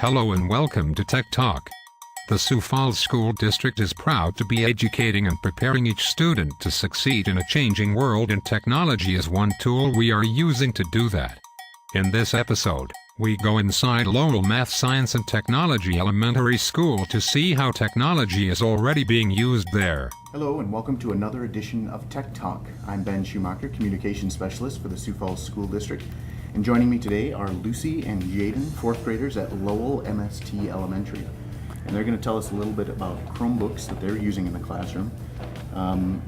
Hello and welcome to Tech Talk. The Sioux Falls School District is proud to be educating and preparing each student to succeed in a changing world, and technology is one tool we are using to do that. In this episode, we go inside Lowell Math Science and Technology Elementary School to see how technology is already being used there. Hello and welcome to another edition of Tech Talk. I'm Ben Schumacher, Communications Specialist for the Sioux Falls School District. And joining me today are Lucy and Jaden, fourth graders at Lowell MST Elementary. And they're going to tell us a little bit about Chromebooks that they're using in the classroom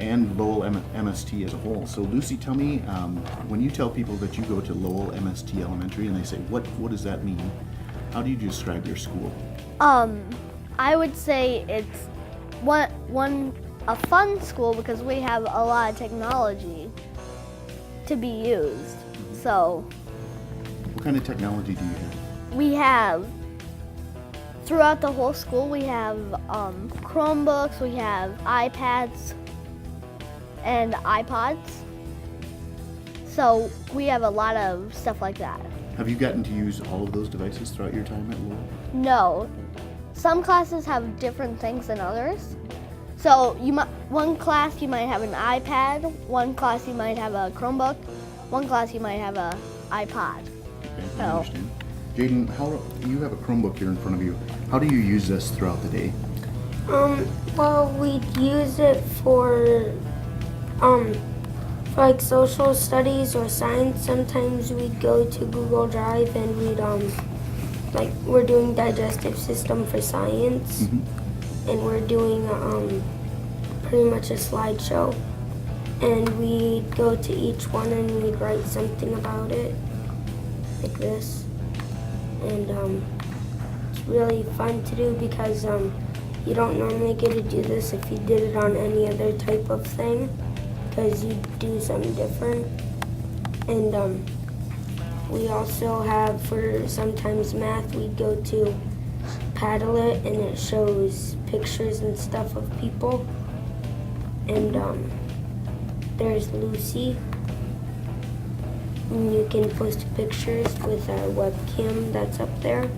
and Lowell MST as a whole. So Lucy, tell me, when you tell people that you go to Lowell MST Elementary and they say, what does that mean? How do you describe your school? I would say it's a fun school because we have a lot of technology to be used. So what kind of technology do you have? we have, throughout the whole school, we have Chromebooks, we have iPads and iPods. So we have a lot of stuff like that. Have you gotten to use all of those devices throughout your time at Lowell? No, some classes have different things than others. So one class you might have an iPad, one class you might have a Chromebook, one class you might have a iPod. Okay, I understand. Jaden, you have a Chromebook here in front of you. How do you use this throughout the day? Well, we use it for like social studies or science. Sometimes we'd go to Google Drive and we're doing digestive system for science, and we're doing pretty much a slideshow. And we'd go to each one and we'd write something about it, like this. And it's really fun to do because you don't normally get to do this if you did it on any other type of thing, because you do something different. And we also have, for sometimes math, we'd go to Padlet and it shows pictures and stuff of people. And there's Lucy. And you can post pictures with our webcam that's up there.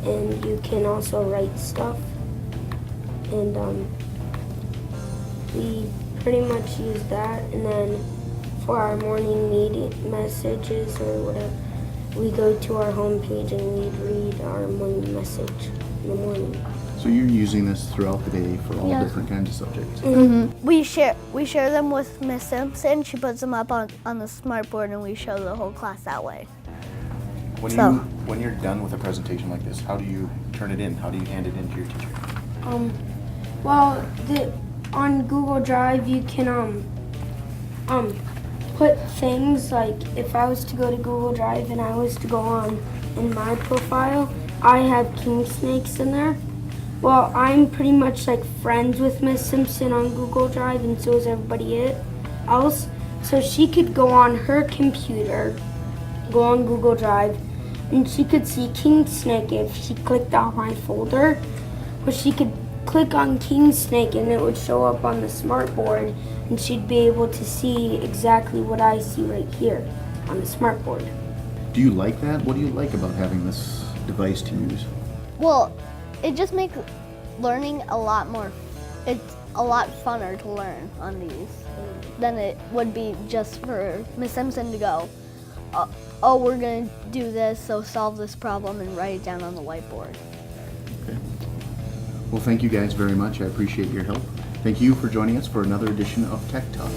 And you can also write stuff. And we pretty much use that. And then for our morning meeting messages or whatever, we go to our homepage and we read our morning message in the morning. So you're using this throughout the day for all different kinds of subjects? Mm-hmm. We share them with Miss Simpson. She puts them up on the smartboard and we show the whole class that way. When you're done with a presentation like this, how do you turn it in? How do you hand it in to your teacher? On Google Drive you can put things like, if I was to go to Google Drive and I was to go on in my profile, I have king snakes in there. Well, I'm pretty much like friends with Miss Simpson on Google Drive, and so is everybody else. So she could go on her computer, go on Google Drive, and she could see King Snake if she clicked on my folder. But she could click on King Snake and it would show up on the smartboard, and she'd be able to see exactly what I see right here on the smartboard. Do you like that? What do you like about having this device to use? Well, it just makes learning it's a lot funner to learn on these than it would be just for Miss Simpson to go, oh, we're going to do this, so solve this problem and write it down on the whiteboard. Okay. Well, thank you guys very much. I appreciate your help. Thank you for joining us for another edition of Tech Talk.